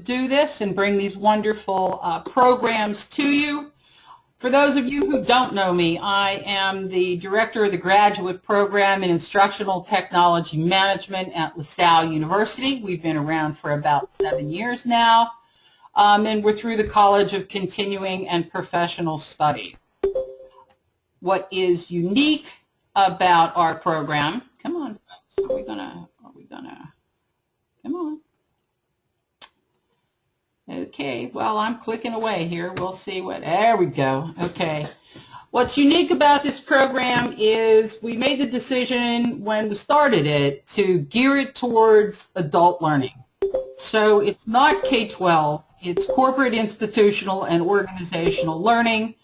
do this and bring these wonderful programs to you. For those of you who don't know me, I am the director of the graduate program in Instructional Technology Management at LaSalle University. We've been around for about 7 years now, and we're through the College of Continuing and Professional Study. What is unique about our program, come on folks, are we gonna, come on. Okay, well, I'm clicking away here. We'll see what, there we go. Okay. What's unique about this program is we made the decision when we started it to gear it towards adult learning. So it's not K-12, it's corporate, institutional, and organizational learning,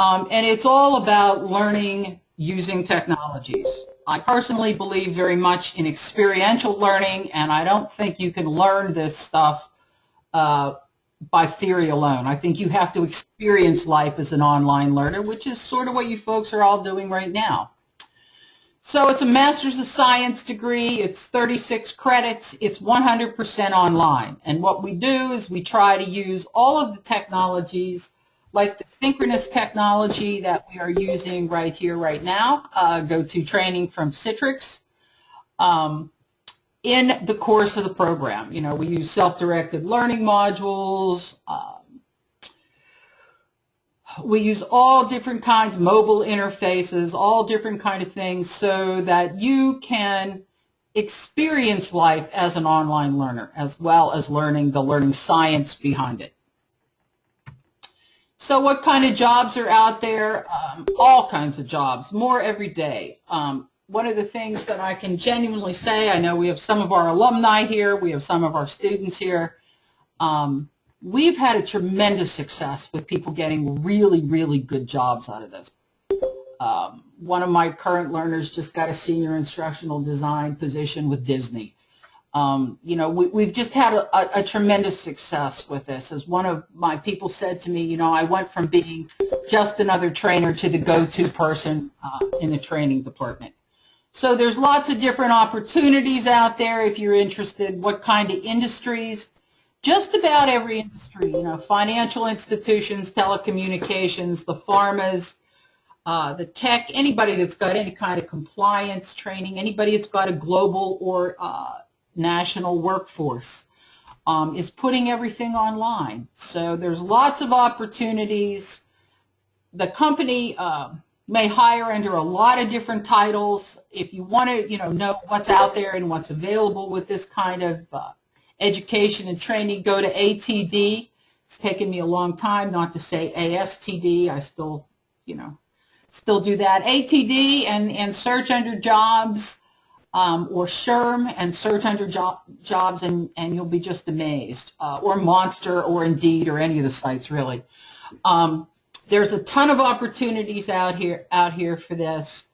and it's all about learning using technologies. I personally believe very much in experiential learning, and I don't think you can learn this stuff by theory alone. I think you have to experience life as an online learner, which is sort of what you folks are all doing right now. So it's a Master's of Science degree, it's 36 credits, it's 100% online. And what we do is we try to use all of the technologies, like the synchronous technology that we are using right here, right now, go-to training from Citrix, in the course of the program. You know, we use self-directed learning modules. We use all different kinds of mobile interfaces, all different kind of things so that you can experience life as an online learner as well as learning the learning science behind it. So what kind of jobs are out there? All kinds of jobs, more every day. One of the things that I can genuinely say, I know we have some of our alumni here, we have some of our students here. We've had a tremendous success with people getting really, really good jobs out of this. One of my current learners just got a senior instructional design position with Disney. You know, we've just had a tremendous success with this. As one of my people said to me, you know, I went from being just another trainer to the go-to person in the training department. So there's lots of different opportunities out there if you're interested. What kind of industries? Just about every industry, you know, financial institutions, telecommunications, the pharmas, the tech, anybody that's got any kind of compliance training, anybody that's got a global or national workforce is putting everything online. So there's lots of opportunities. The company may hire under a lot of different titles. If you want to, you know what's out there and what's available with this kind of education and training, go to ATD. It's taken me a long time not to say ASTD. I still, still do that. ATD and search under jobs, or SHRM and search under jobs, and you'll be just amazed. Or Monster or Indeed or any of the sites, really. There's a ton of opportunities out here for this.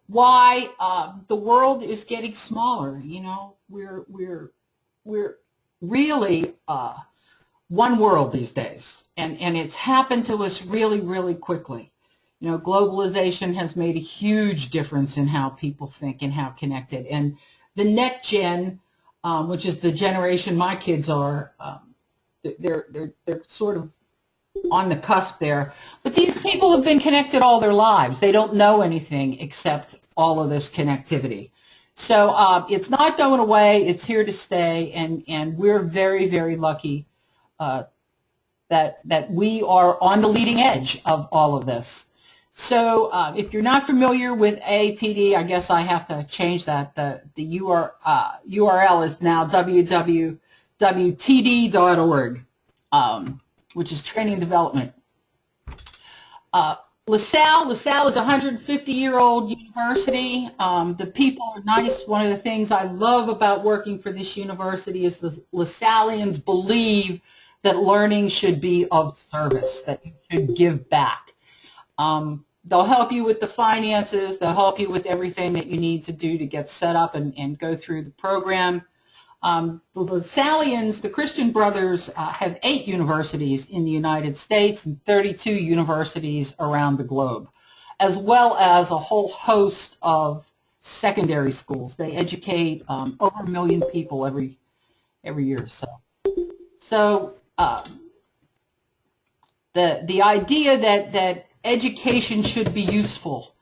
Why? The world is getting smaller. You know, we're really one world these days, and it's happened to us really, really quickly. You know, globalization has made a huge difference in how people think and how connected. And the next gen, which is the generation my kids are, they're sort of on the cusp there. But these people have been connected all their lives. They don't know anything except all of this connectivity. So it's not going away. It's here to stay, and we're very, very lucky that we are on the leading edge of all of this. So if you're not familiar with ATD, I guess I have to change that. The URL is now www.td.org, which is training and development. LaSalle is a 150-year-old university. The people are nice. One of the things I love about working for this university is the LaSallians believe that learning should be of service, that you should give back. They'll help you with the finances. They'll help you with everything that you need to do to get set up and go through the program. The LaSallians, the Christian Brothers, have 8 universities in the United States and 32 universities around the globe, as well as a whole host of secondary schools. They educate over 1 million people every year. So the idea that education should be useful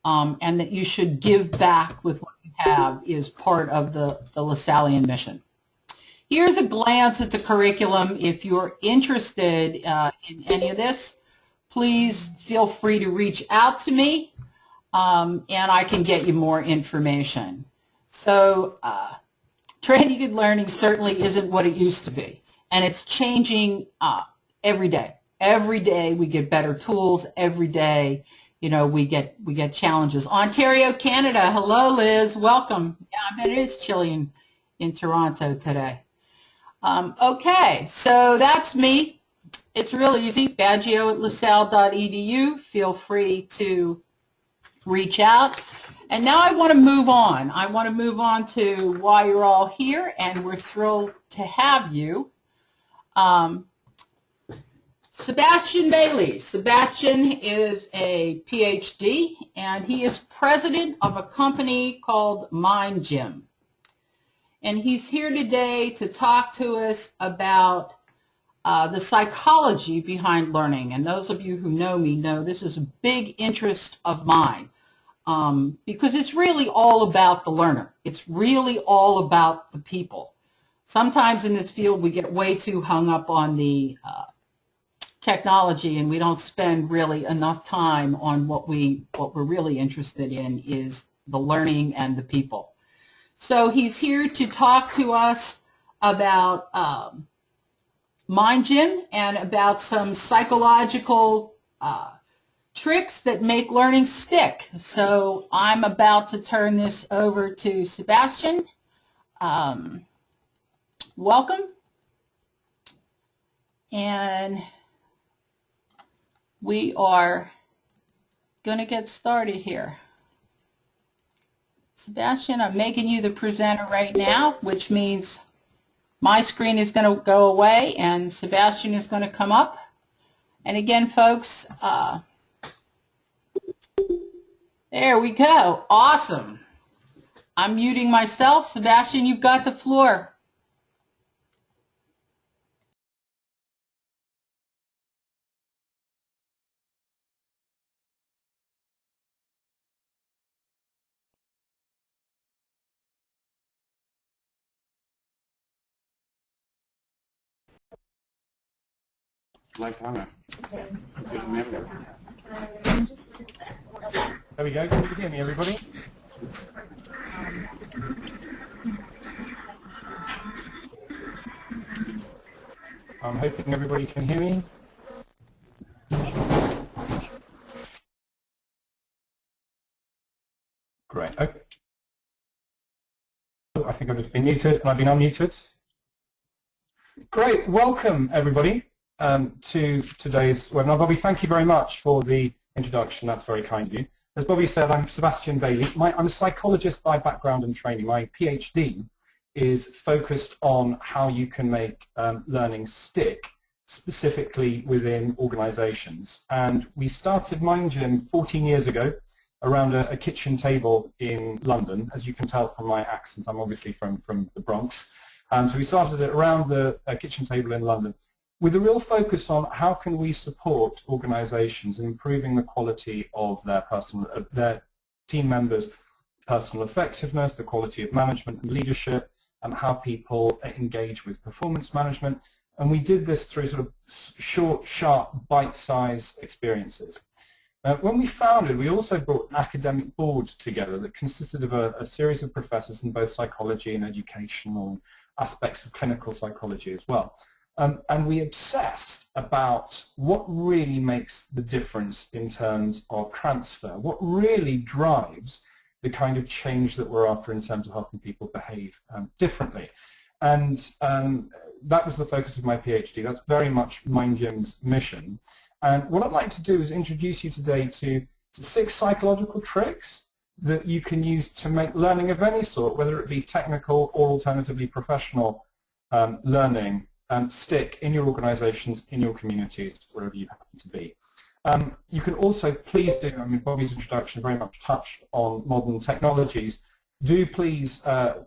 and that you should give back with what you have is part of the LaSallian mission. Here's a glance at the curriculum. If you're interested in any of this, please feel free to reach out to me and I can get you more information. So training and learning certainly isn't what it used to be, and it's changing every day. Every day we get better tools. Every day, you know, we get challenges. Ontario, Canada. Hello, Liz. Welcome. Yeah, I bet it is chilly in Toronto today. Okay, so that's me. It's real easy. Baggio@lasalle.edu. Feel free to reach out. And now I want to move on. I want to move on to why you're all here, and we're thrilled to have you. Sebastian Bailey. Sebastian is a PhD, and he is president of a company called Mind Gym. And he's here today to talk to us about the psychology behind learning. And those of you who know me know this is a big interest of mine because it's really all about the learner. It's really all about the people. Sometimes in this field we get way too hung up on the technology, and we don't spend really enough time on what we're really interested in is the learning and the people. So he's here to talk to us about Mind Gym and about some psychological tricks that make learning stick. So I'm about to turn this over to Sebastian. Welcome. And we are going to get started here. Sebastian, I'm making you the presenter right now, which means my screen is going to go away and Sebastian is going to come up. And again, folks, there we go. Awesome. I'm muting myself. Sebastian, you've got the floor. Like Hannah. Remember. There we go. Can you hear me, everybody? I'm hoping everybody can hear me. Great. Okay. I think I've just been muted and I've been unmuted. Great. Welcome, everybody, to today's webinar. Bobby, thank you very much for the introduction. That's very kind of you. As Bobby said, I'm Sebastian Bailey. I'm a psychologist by background and training. My PhD is focused on how you can make learning stick, specifically within organizations. And we started Mind Gym 14 years ago around a kitchen table in London. As you can tell from my accent, I'm obviously from the Bronx. So we started it around the kitchen table in London with a real focus on how can we support organizations in improving the quality of their team members' personal effectiveness, the quality of management and leadership, and how people engage with performance management. And we did this through sort of short, sharp, bite-sized experiences. When we founded, we also brought an academic board together that consisted of a series of professors in both psychology and educational aspects of clinical psychology as well. And we obsessed about what really makes the difference in terms of transfer, what really drives the kind of change that we're after in terms of helping people behave differently. And that was the focus of my PhD. That's very much Mind Gym's mission. And what I'd like to do is introduce you today to 6 psychological tricks that you can use to make learning of any sort, whether it be technical or alternatively professional learning, stick in your organizations, in your communities, wherever you happen to be. You can also please do, I mean, Bobby's introduction very much touched on modern technologies. Do please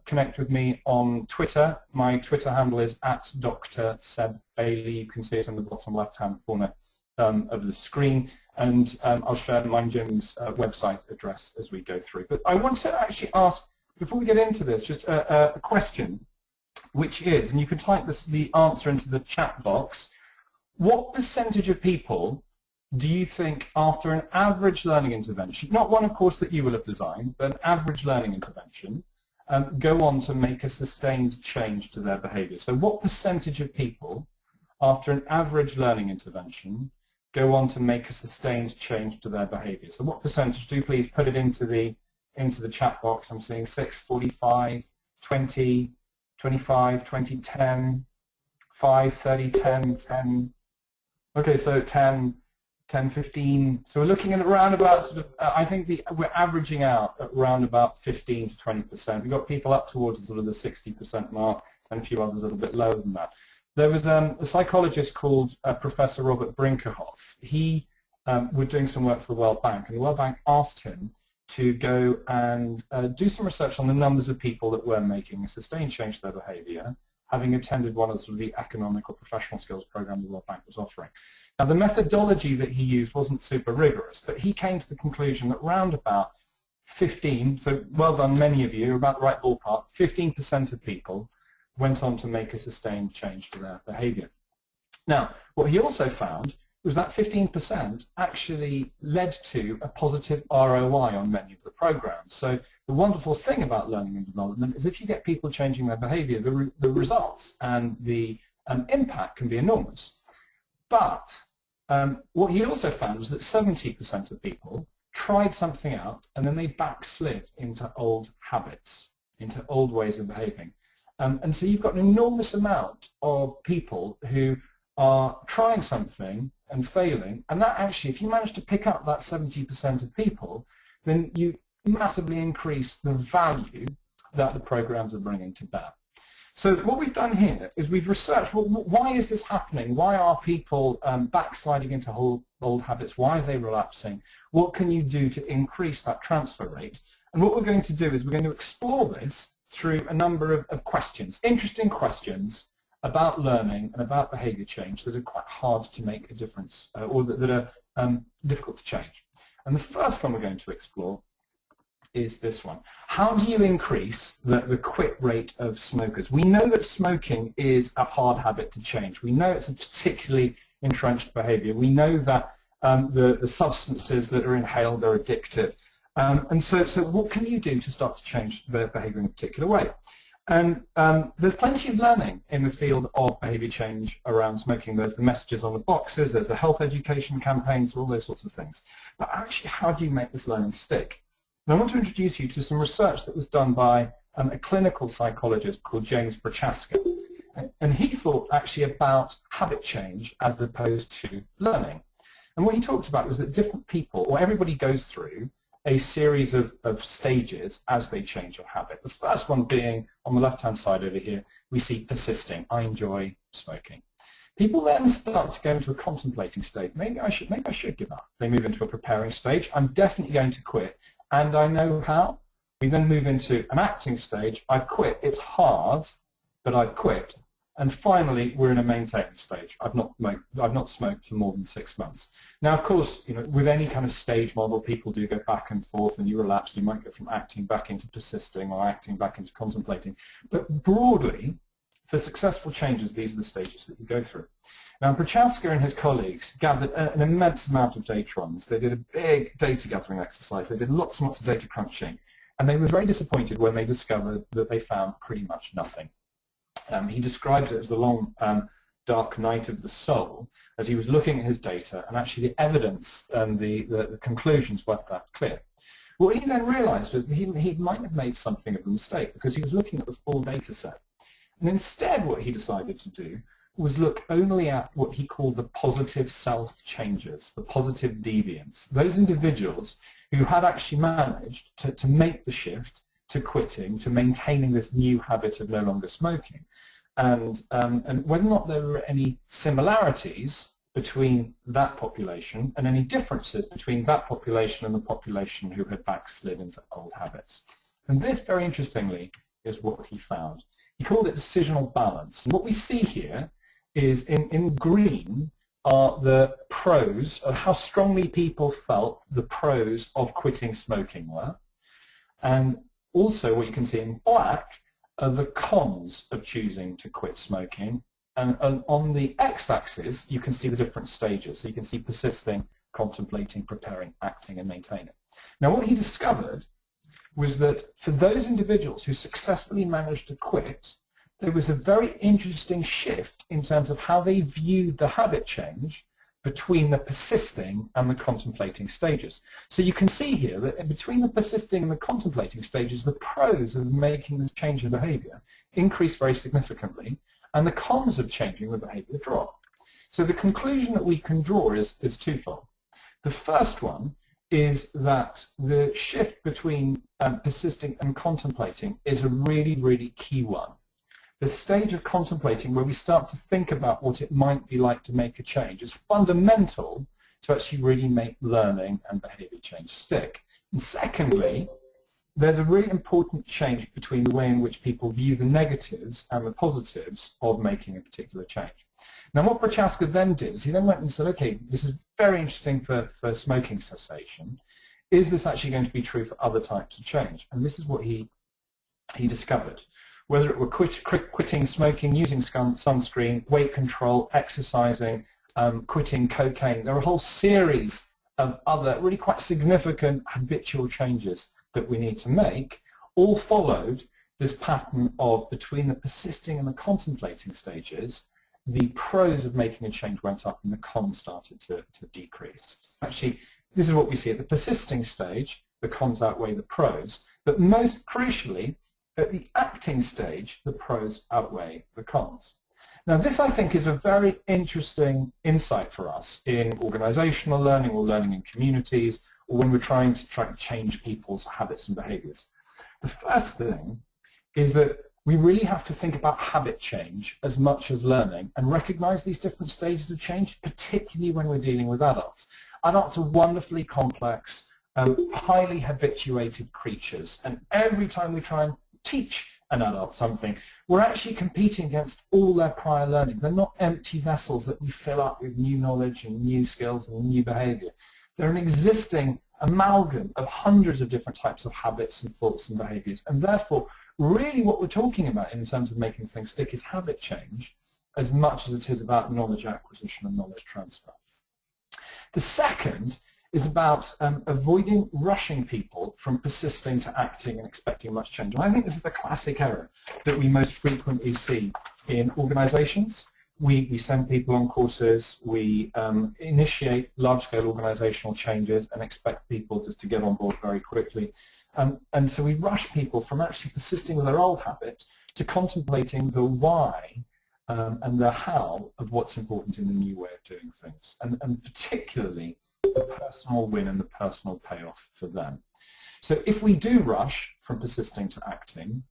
connect with me on Twitter. My Twitter handle is @Dr. Seb Bailey. You can see it in the bottom left-hand corner of the screen, and I'll share Mind Gym's website address as we go through. But I want to actually ask, before we get into this, just a question, which is, and you can type the answer into the chat box, what percentage of people do you think, after an average learning intervention, not one of course that you will have designed, but an average learning intervention, go on to make a sustained change to their behavior? So what percentage of people, after an average learning intervention, go on to make a sustained change to their behavior? So what percentage? Do please put it into the chat box. I'm seeing 6, 45, 20, 25, 20, 10, 5, 30, 10, 10. Okay, so 10, 10, 15. So we're looking at around about sort of, I think we're averaging out at around about 15 to 20%. We've got people up towards sort of the 60% mark, and a few others a little bit lower than that. There was a psychologist called Professor Robert Brinkerhoff. He was doing some work for the World Bank, and the World Bank asked him to go and do some research on the numbers of people that were making a sustained change to their behavior, having attended one of the economic or professional skills program the World Bank was offering. Now, the methodology that he used wasn't super rigorous, but he came to the conclusion that round about 15, so well done many of you, about the right ballpark, 15% of people went on to make a sustained change to their behavior. Now, what he also found was that 15% actually led to a positive ROI on many of the programs. So the wonderful thing about learning and development is if you get people changing their behavior, the results and the impact can be enormous. But what he also found was that 70% of people tried something out and then they backslid into old habits, into old ways of behaving. And so you've got an enormous amount of people who are trying something and failing, and that actually, if you manage to pick up that 70% of people, then you massively increase the value that the programs are bringing to bear. So what we've done here is we've researched, well, why is this happening? Why are people backsliding into old habits? Why are they relapsing? What can you do to increase that transfer rate? And what we're going to do is we're going to explore this through a number of questions, interesting questions about learning and about behavior change that are quite hard to make a difference, or that are difficult to change. And the first one we're going to explore is this one. How do you increase the quit rate of smokers? We know that smoking is a hard habit to change. We know it's a particularly entrenched behavior. We know that the substances that are inhaled are addictive. And so what can you do to start to change their behavior in a particular way? And there's plenty of learning in the field of behavior change around smoking. There's the messages on the boxes, there's the health education campaigns, all those sorts of things. But actually, how do you make this learning stick? And I want to introduce you to some research that was done by a clinical psychologist called James Prochaska. And he thought actually about habit change as opposed to learning. And what he talked about was that different people, or everybody goes through a series of stages as they change your habit. The first one being, on the left-hand side over here, we see persisting. I enjoy smoking. People then start to go into a contemplating state. Maybe I should give up. They move into a preparing stage. I'm definitely going to quit, and I know how. We then move into an acting stage. I've quit. It's hard, but I've quit. And finally, we're in a maintaining stage. I've not smoked for more than 6 months. Now, of course, with any kind of stage model, people do go back and forth, and you relapse. You might go from acting back into persisting, or acting back into contemplating. But broadly, for successful changes, these are the stages that you go through. Now, Prochaska and his colleagues gathered an immense amount of data on this. They did a big data gathering exercise. They did lots and lots of data crunching, and they were very disappointed when they discovered that they found pretty much nothing. He described it as the long, dark night of the soul, as he was looking at his data, and actually the evidence and the conclusions weren't that clear. What he then realized was that he might have made something of a mistake, because he was looking at the full data set. And instead what he decided to do was look only at what he called the positive self-changes, the positive deviants, those individuals who had actually managed to make the shift to quitting, to maintaining this new habit of no longer smoking, and whether or not there were any similarities between that population and any differences between that population and the population who had backslid into old habits. And this, very interestingly, is what he found. He called it decisional balance. And what we see here is in green are the pros of how strongly people felt the pros of quitting smoking were. And also what you can see in black are the cons of choosing to quit smoking. And on the x-axis, you can see the different stages. So you can see persisting, contemplating, preparing, acting, and maintaining. Now what he discovered was that for those individuals who successfully managed to quit, there was a very interesting shift in terms of how they viewed the habit change between the persisting and the contemplating stages. So you can see here that between the persisting and the contemplating stages, the pros of making this change in behavior increase very significantly, and the cons of changing the behavior drop. So the conclusion that we can draw is twofold. The first one is that the shift between persisting and contemplating is a really, really key one. The stage of contemplating, where we start to think about what it might be like to make a change, is fundamental to actually really make learning and behavior change stick. And secondly, there's a really important change between the way in which people view the negatives and the positives of making a particular change. Now what Prochaska then did is he then went and said, okay, this is very interesting for smoking cessation. Is this actually going to be true for other types of change? And this is what he discovered. Whether it were quitting smoking, using sunscreen, weight control, exercising, quitting cocaine, there are a whole series of other really quite significant habitual changes that we need to make, all followed this pattern of between the persisting and the contemplating stages, the pros of making a change went up and the cons started to decrease. Actually, this is what we see at the persisting stage, the cons outweigh the pros, but most crucially, at the acting stage, the pros outweigh the cons. Now this, I think, is a very interesting insight for us in organizational learning or learning in communities, or when we're trying to change people's habits and behaviors. The first thing is that we really have to think about habit change as much as learning and recognize these different stages of change, particularly when we're dealing with adults. Adults are wonderfully complex, highly habituated creatures, and every time we try and teach an adult something, we're actually competing against all their prior learning. They're not empty vessels that we fill up with new knowledge and new skills and new behavior. They're an existing amalgam of hundreds of different types of habits and thoughts and behaviors, and therefore really what we're talking about in terms of making things stick is habit change as much as it is about knowledge acquisition and knowledge transfer. The second is about avoiding rushing people from persisting to acting and expecting much change. And I think this is the classic error that we most frequently see in organizations. We send people on courses, we initiate large-scale organizational changes and expect people just to get on board very quickly. And so we rush people from actually persisting with their old habit to contemplating the why and the how of what's important in the new way of doing things, and particularly the personal win and the personal payoff for them. So if we do rush from persisting to acting,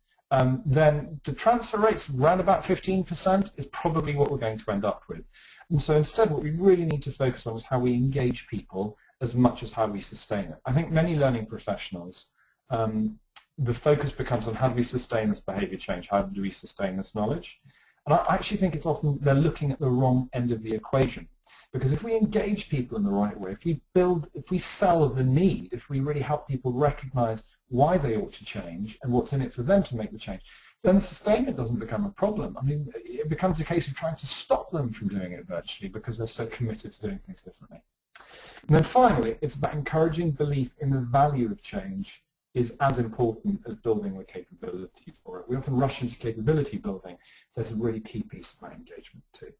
then the transfer rates around about 15% is probably what we're going to end up with. And so instead what we really need to focus on is how we engage people as much as how we sustain it. I think many learning professionals, the focus becomes on how do we sustain this behavior change, how do we sustain this knowledge. And I actually think it's often they're looking at the wrong end of the equation. Because if we engage people in the right way, if we sell the need, if we really help people recognize why they ought to change and what's in it for them to make the change, then the sustainment doesn't become a problem. I mean, it becomes a case of trying to stop them from doing it virtually because they're so committed to doing things differently. And then finally, it's about encouraging belief in the value of change is as important as building the capability for it. We often rush into capability building. There's a really key piece of that engagement too.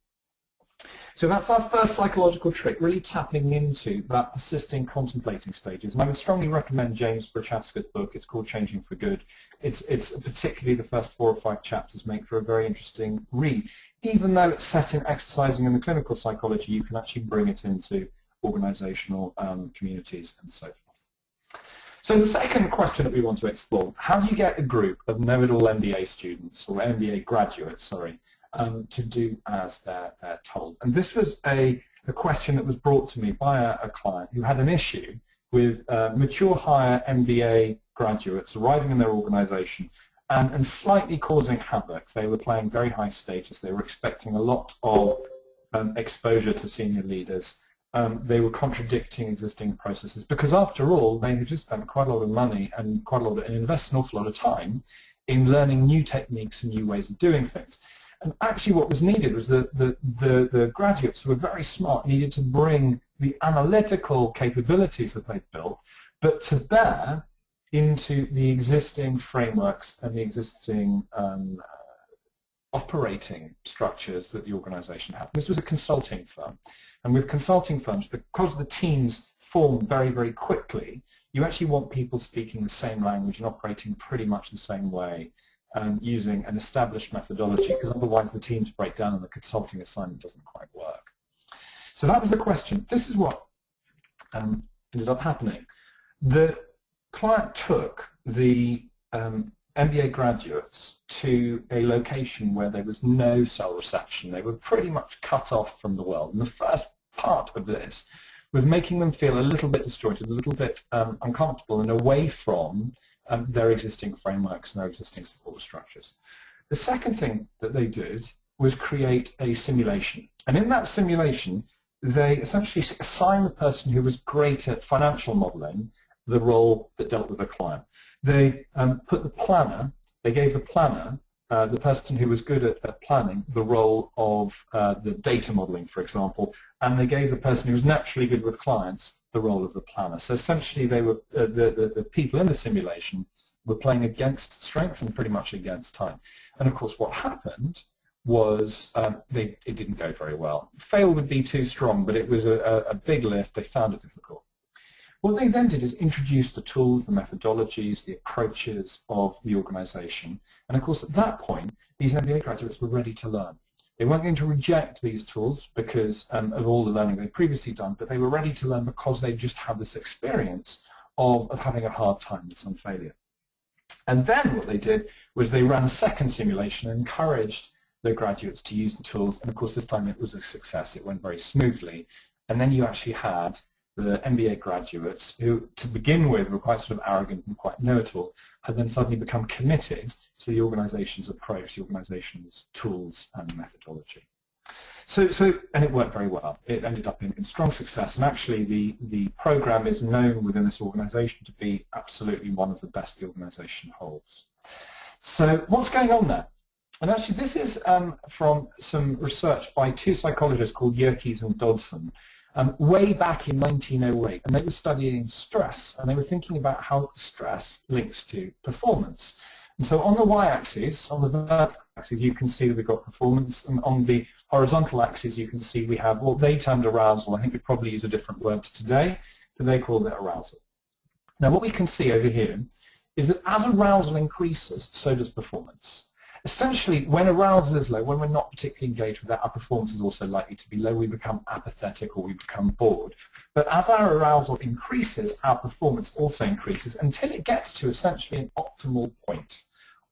So that's our first psychological trick, really tapping into that persisting, contemplating stages. And I would strongly recommend James Prochaska's book. It's called Changing for Good. It's particularly the first 4 or 5 chapters make for a very interesting read. Even though it's set in exercising and the clinical psychology, you can actually bring it into organizational communities and so forth. So the second question that we want to explore, how do you get a group of know-it-all MBA students, or MBA graduates, sorry, to do as they're told? And this was a question that was brought to me by a client who had an issue with mature hire MBA graduates arriving in their organization and slightly causing havoc. They were playing very high status. They were expecting a lot of exposure to senior leaders. They were contradicting existing processes because, after all, they had just spent quite a lot of money and invested an awful lot of time in learning new techniques and new ways of doing things. And actually what was needed was the graduates who were very smart needed to bring the analytical capabilities that they'd built, but to bear into the existing frameworks and the existing operating structures that the organization had. This was a consulting firm. And with consulting firms, because the teams form very, very quickly, you actually want people speaking the same language and operating pretty much the same way, using an established methodology, because otherwise the teams break down and the consulting assignment doesn't quite work. So that was the question. This is what ended up happening. The client took the MBA graduates to a location where there was no cell reception. They were pretty much cut off from the world. And the first part of this was making them feel a little bit disjointed, a little bit uncomfortable and away from their existing frameworks and their existing support structures. The second thing that they did was create a simulation. And in that simulation, they essentially assigned the person who was great at financial modeling the role that dealt with the client. They put the planner, they gave the planner, the person who was good at planning, the role of the data modeling, for example, and they gave the person who was naturally good with clients the role of the planner. So essentially they were, the people in the simulation were playing against strength and pretty much against time. And of course what happened was it didn't go very well. Fail would be too strong, but it was a big lift. They found it difficult. What they then did is introduce the tools, the methodologies, the approaches of the organization. And of course, at that point, these MBA graduates were ready to learn. They weren't going to reject these tools because of all the learning they'd previously done, but they were ready to learn because they just had this experience of having a hard time with some failure. And then what they did was they ran a second simulation and encouraged the graduates to use the tools. And of course, this time it was a success. It went very smoothly. And then you actually had the MBA graduates who, to begin with, were quite sort of arrogant and quite know-it-all, had then suddenly become committed to the organization's approach, the organization's tools and methodology. And it worked very well. It ended up in strong success, and actually the program is known within this organization to be absolutely one of the best the organization holds. So what's going on there? And actually this is from some research by two psychologists called Yerkes and Dodson, way back in 1908, and they were studying stress, and they were thinking about how stress links to performance. And so on the y-axis, on the vertical axis, you can see that we've got performance, and on the horizontal axis, you can see we have what they termed arousal. I think we probably use a different word today, but they called it arousal. Now what we can see over here is that as arousal increases, so does performance. Essentially, when arousal is low, when we're not particularly engaged with that, our performance is also likely to be low. We become apathetic or we become bored. But as our arousal increases, our performance also increases until it gets to essentially an optimal point.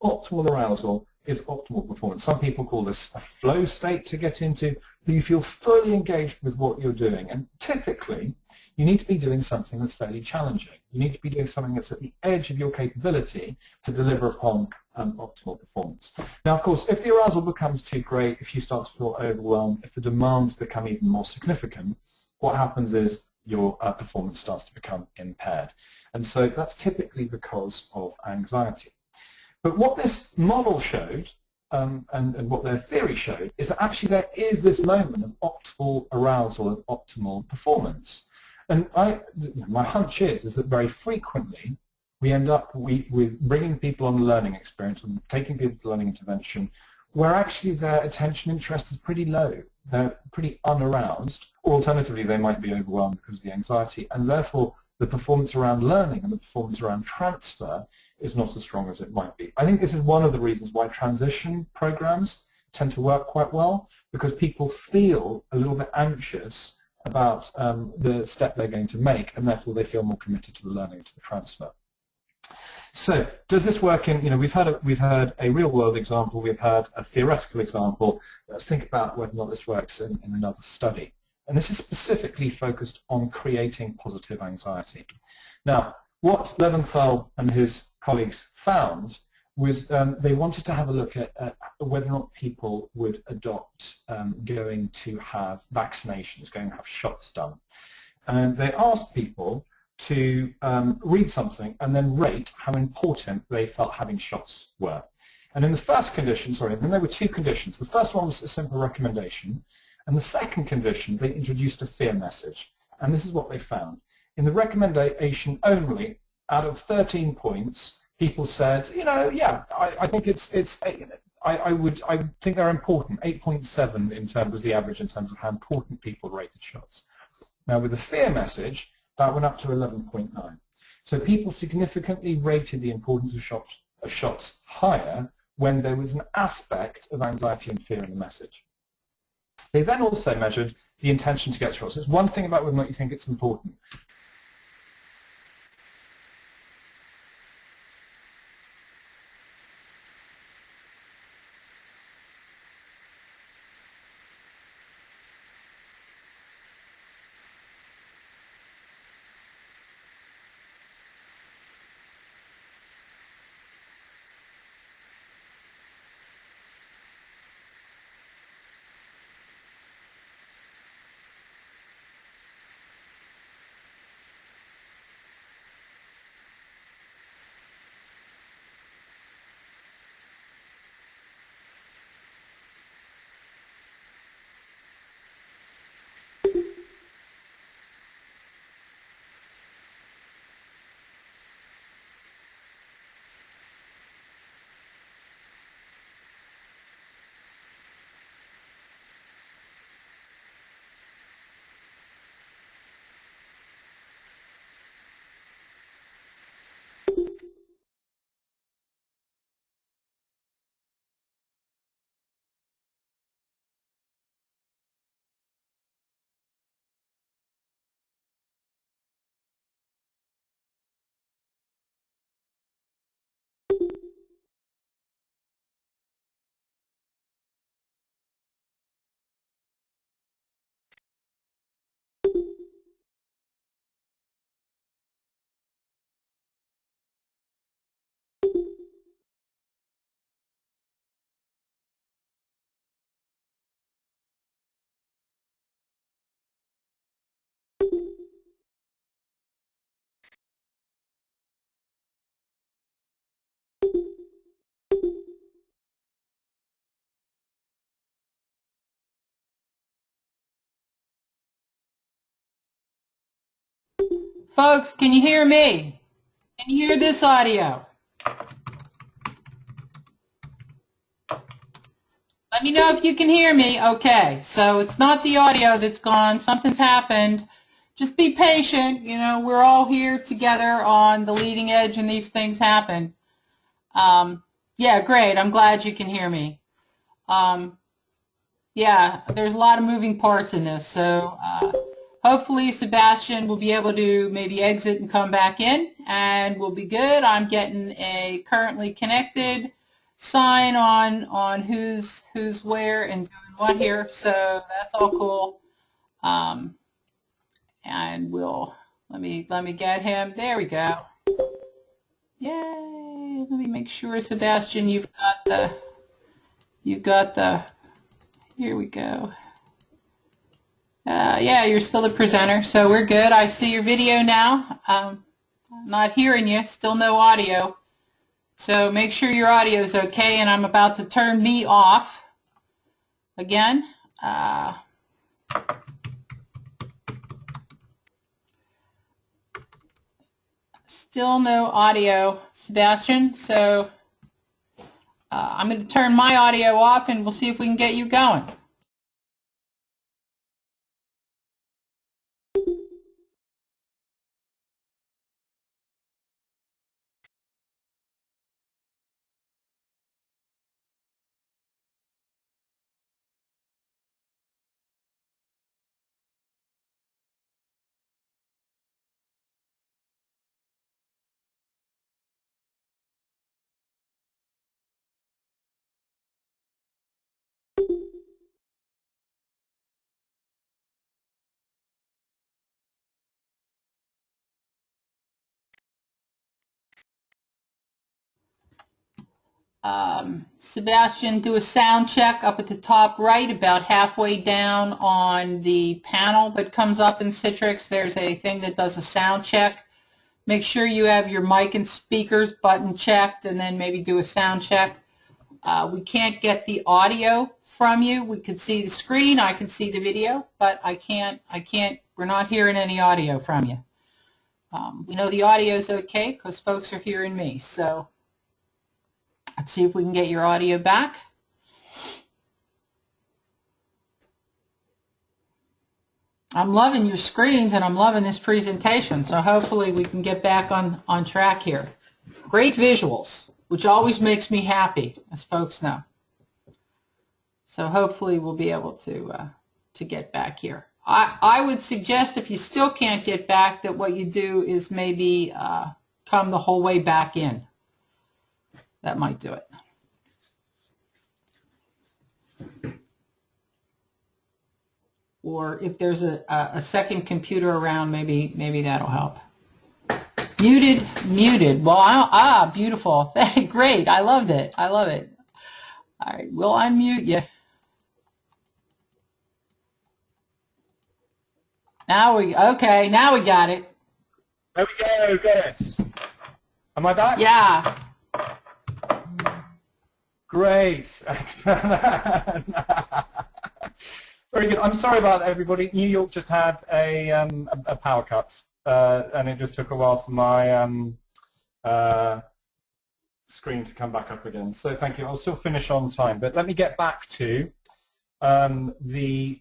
Optimal arousal is optimal performance. Some people call this a flow state to get into, but you feel fully engaged with what you're doing. And typically, you need to be doing something that's fairly challenging. You need to be doing something that's at the edge of your capability to deliver upon optimal performance. Now, of course, if the arousal becomes too great, if you start to feel overwhelmed, if the demands become even more significant, what happens is your performance starts to become impaired. And so that's typically because of anxiety. But what this model showed, and what their theory showed, is that actually there is this moment of optimal arousal and optimal performance. And my hunch is that very frequently we end up with bringing people on a learning experience and taking people to learning intervention where actually their attention interest is pretty low. They're pretty unaroused, or alternatively they might be overwhelmed because of the anxiety, and therefore the performance around learning and the performance around transfer is not as strong as it might be. I think this is one of the reasons why transition programs tend to work quite well, because people feel a little bit anxious about the step they're going to make, and therefore they feel more committed to the learning and to the transfer. So does this work in, we've had a real world example, we've had a theoretical example. Let's think about whether or not this works in another study. And this is specifically focused on creating positive anxiety. Now, what Leventhal and his colleagues found was they wanted to have a look at whether or not people would adopt going to have vaccinations, going to have shots done. And they asked people to read something and then rate how important they felt having shots were. And in the first condition, then there were two conditions. The first one was a simple recommendation, and the second condition, they introduced a fear message. And this is what they found. In the recommendation only, out of 13 points, people said, yeah, I think I think they're important. 8.7 in terms was the average in terms of how important people rated shots. Now with the fear message, that went up to 11.9. So people significantly rated the importance of shots higher when there was an aspect of anxiety and fear in the message. They then also measured the intention to get shots. There's one thing about whether or not you think it's important. Folks, can you hear me? Can you hear this audio? Let me know if you can hear me. Okay, so it's not the audio that's gone. Something's happened. Just be patient. We're all here together on the leading edge and these things happen. Yeah, great. I'm glad you can hear me. Yeah, there's a lot of moving parts in this. So hopefully Sebastian will be able to maybe exit and come back in and we'll be good. I'm getting a currently connected sign on who's where and doing what here, so that's all cool. And let me get him. There we go. Yay! Let me make sure, Sebastian, you got the. Here we go. Yeah, you're still the presenter, so we're good. I see your video now. I'm not hearing you. Still no audio. So make sure your audio is okay, and I'm about to turn me off again. Still no audio, Sebastian, so I'm going to turn my audio off and we'll see if we can get you going. Sebastian, do a sound check up at the top right, about halfway down on the panel that comes up in Citrix. There's a thing that does a sound check. Make sure you have your mic and speakers button checked, and then maybe do a sound check. We can't get the audio from you. We can see the screen, I can see the video, but I can't, we're not hearing any audio from you. We know the audio is okay because folks are hearing me, so let's see if we can get your audio back. I'm loving your screens and I'm loving this presentation, so hopefully we can get back on track here. Great visuals, which always makes me happy, as folks know. So hopefully we'll be able to get back here. I would suggest, if you still can't get back, that what you do is maybe come the whole way back in. That might do it. Or if there's a second computer around, maybe that'll help. Muted. Well, beautiful. Great. I loved it. I love it. All right, we'll unmute you. Now we got it. There we go, got it. Am I back? Yeah. Great. Excellent. Very good. I'm sorry about that, everybody. New York just had a power cut, and it just took a while for my screen to come back up again. So thank you. I'll still finish on time, but let me get back to the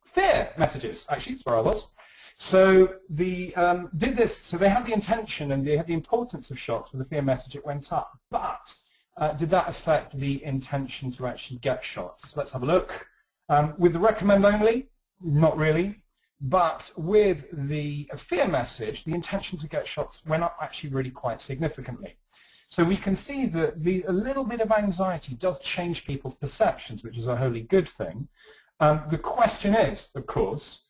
fear messages. Actually, that's where I was. So the did this. So they had the intention and they had the importance of shots. With the fear message, it went up. But did that affect the intention to actually get shots? Let's have a look. With the recommend only, not really. But with the fear message, the intention to get shots went up actually really quite significantly. So we can see that a little bit of anxiety does change people's perceptions, which is a wholly good thing. The question is, of course,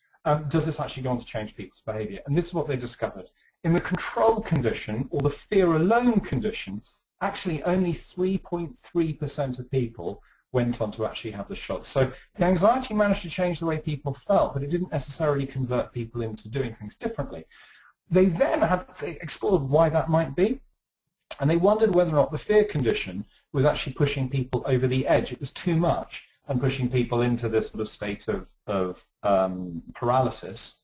does this actually go on to change people's behavior? And this is what they discovered. In the control condition, or the fear alone condition, actually only 3.3% of people went on to actually have the shot. So the anxiety managed to change the way people felt, but it didn't necessarily convert people into doing things differently. They then had explored why that might be, and they wondered whether or not the fear condition was actually pushing people over the edge. It was too much and pushing people into this sort of state of paralysis.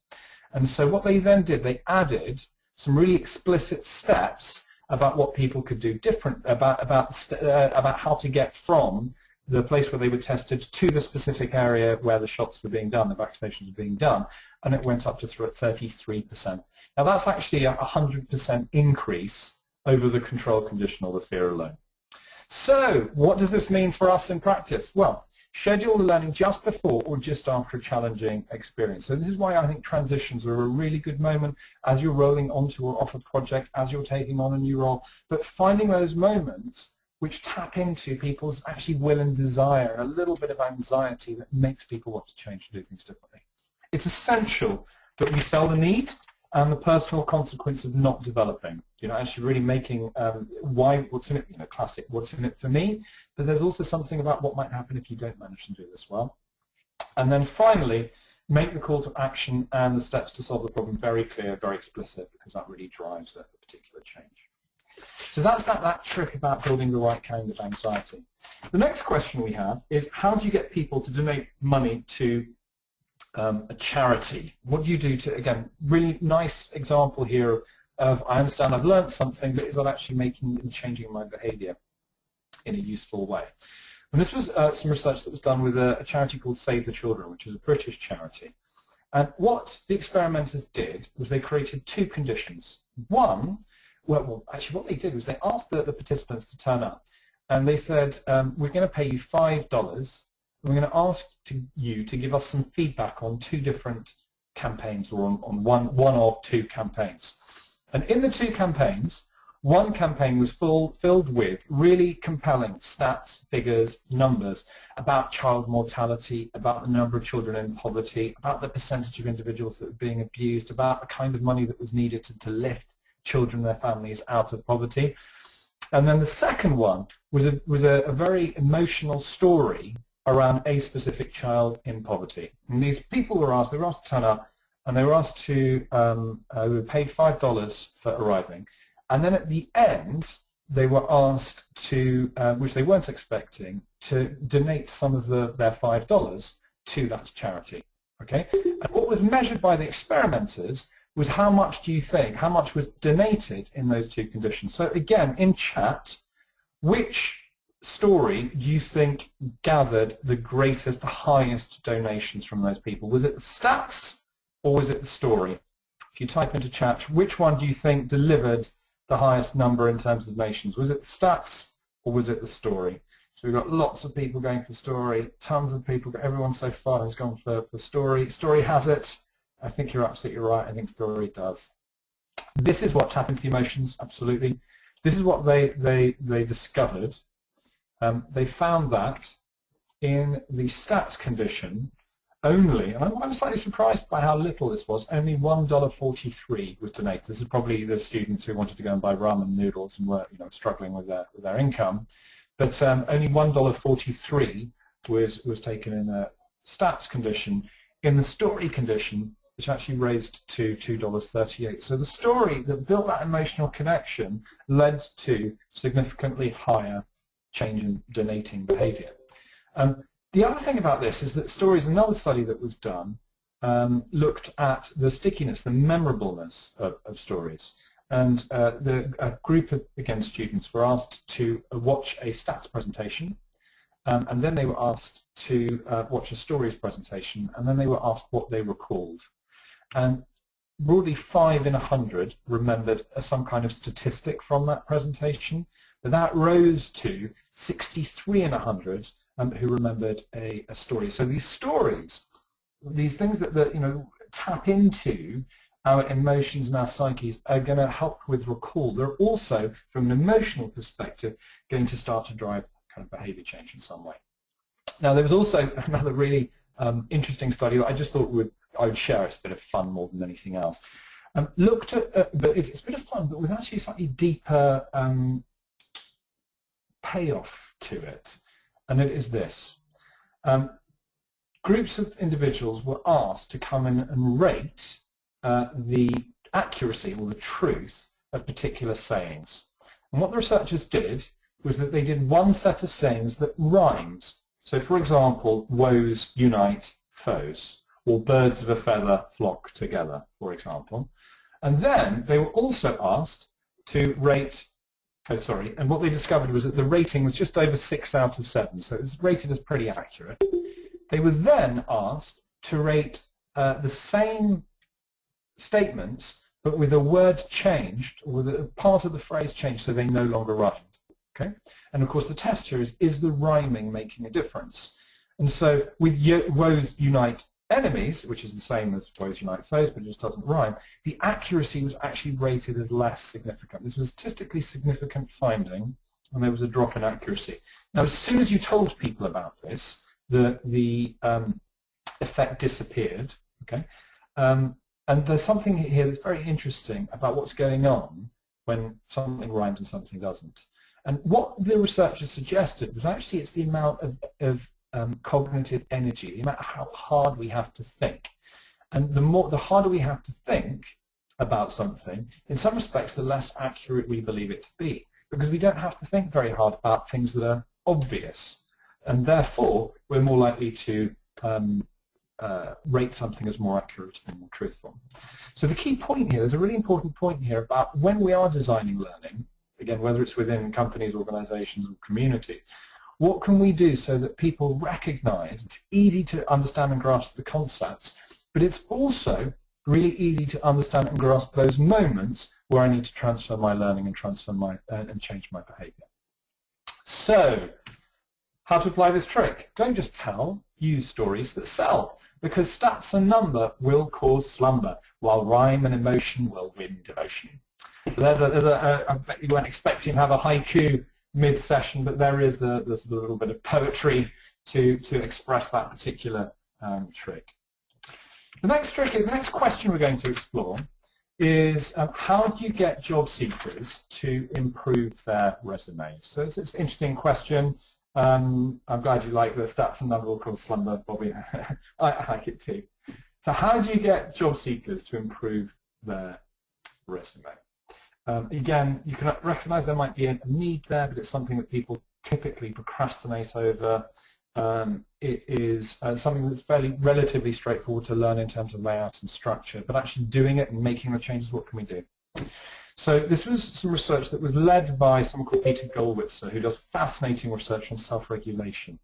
And so what they then did, they added some really explicit steps about what people could do different, about how to get from the place where they were tested to the specific area where the shots were being done, the vaccinations were being done, and it went up to 33%. Now that's actually a 100% increase over the control condition or the fear alone. So what does this mean for us in practice? Well, schedule the learning just before or just after a challenging experience. So this is why I think transitions are a really good moment as you're rolling onto or off a project, as you're taking on a new role, but finding those moments which tap into people's actually will and desire, and a little bit of anxiety that makes people want to change and do things differently. It's essential that we sell the need and the personal consequence of not developing. You know, actually really making what's in it, you know, classic, what's in it for me, but there's also something about what might happen if you don't manage to do this well. And then finally, make the call to action and the steps to solve the problem very clear, very explicit, because that really drives a particular change. So that's that trick about building the right kind of anxiety. The next question we have is, how do you get people to donate money to a charity? What do you do to, again, really nice example here of I understand I've learned something, but is that actually making and changing my behavior in a useful way? And this was some research that was done with a charity called Save the Children, which is a British charity. And what the experimenters did was they created two conditions. One, well, actually what they did was they asked the participants to turn up, and they said, we're going to pay you $5, we're going to ask you to give us some feedback on two different campaigns, or on one of two campaigns. And in the two campaigns, one campaign was filled with really compelling stats, figures, numbers about child mortality, about the number of children in poverty, about the percentage of individuals that were being abused, about the kind of money that was needed to lift children and their families out of poverty. And then the second one was a very emotional story around a specific child in poverty. And these people were asked to turn up, and they were asked to, they were paid $5 for arriving. And then at the end, they were asked to, which they weren't expecting, to donate some of their $5 to that charity. Okay? And what was measured by the experimenters was how much was donated in those two conditions. So again, in chat, which story do you think gathered the greatest, the highest donations from those people? Was it the stats or was it the story? If you type into chat, which one do you think delivered the highest number in terms of donations? Was it the stats or was it the story? So we've got lots of people going for story, tons of people, everyone so far has gone for story. Story has it. I think you're absolutely right. I think story does. This is what tapped into the emotions, absolutely. This is what they discovered. They found that in the stats condition only, and I'm slightly surprised by how little this was, only $1.43 was donated. This is probably the students who wanted to go and buy ramen noodles and were struggling with their income. But only $1.43 was taken in a stats condition. In the story condition, which actually raised to $2.38. So the story that built that emotional connection led to significantly higher change in donating behavior. The other thing about this is that stories, another study that was done, looked at the stickiness, the memorableness of stories. And a group of, again, students were asked to watch a stats presentation, and then they were asked to watch a stories presentation, and then they were asked what they recalled. And broadly 5 in 100 remembered some kind of statistic from that presentation, but that rose to 63 in 100 who remembered a story. So these stories, these things that tap into our emotions and our psyches, are going to help with recall. They're also, from an emotional perspective, going to start to drive kind of behavior change in some way. Now, there was also another really interesting study that I just thought I would share. It's a bit of fun more than anything else. Looked at, but it's a bit of fun, but with actually a slightly deeper payoff to it, and it is this. Groups of individuals were asked to come in and rate the accuracy or the truth of particular sayings. And what the researchers did was that they did one set of sayings that rhymed. So, for example, woes unite foes, or birds of a feather flock together, for example. And then they were also asked to rate, and what they discovered was that the rating was just over 6 out of 7, so it was rated as pretty accurate. They were then asked to rate the same statements, but with a word changed, or with a part of the phrase changed, so they no longer rhymed. Okay? And of course the test here is the rhyming making a difference? And so with woes unite enemies, which is the same as woes unite foes, but it just doesn't rhyme, the accuracy was actually rated as less significant. This was a statistically significant finding, and there was a drop in accuracy. Now, as soon as you told people about this, the effect disappeared. Okay, and there's something here that's very interesting about what's going on when something rhymes and something doesn't. And what the researchers suggested was actually it's the amount of cognitive energy, the amount of how hard we have to think. And the harder we have to think about something, in some respects, the less accurate we believe it to be, because we don't have to think very hard about things that are obvious. And therefore, we're more likely to rate something as more accurate and more truthful. So the key point here, there's a really important point here about when we are designing learning, again, whether it's within companies, organizations, or community, what can we do so that people recognize it's easy to understand and grasp the concepts, but it's also really easy to understand and grasp those moments where I need to transfer my learning and transfer and change my behavior. So, how to apply this trick? Don't just tell, use stories that sell, because stats and number will cause slumber, while rhyme and emotion will win devotion. So I bet you weren't expecting to have a haiku mid-session, but there's a little bit of poetry to express that particular trick. The next trick is, the next question we're going to explore is how do you get job seekers to improve their resumes? So it's an interesting question. I'm glad you like the stats and number called slumber, Bobby. I like it too. So how do you get job seekers to improve their resume? Again, you can recognize there might be a need there, but it's something that people typically procrastinate over. It is something that's relatively straightforward to learn in terms of layout and structure, but actually doing it and making the changes, what can we do? So this was some research that was led by someone called Peter Gollwitzer, who does fascinating research on self-regulation,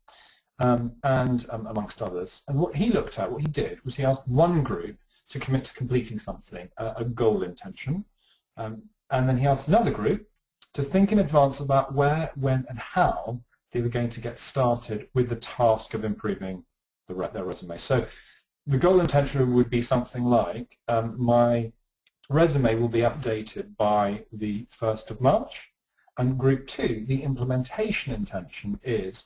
and amongst others. And what he looked at, what he did, was he asked one group to commit to completing something, a goal intention, and then he asked another group to think in advance about where, when, and how they were going to get started with the task of improving their resume. So the goal intention would be something like, my resume will be updated by the 1st of March, and group 2, the implementation intention is,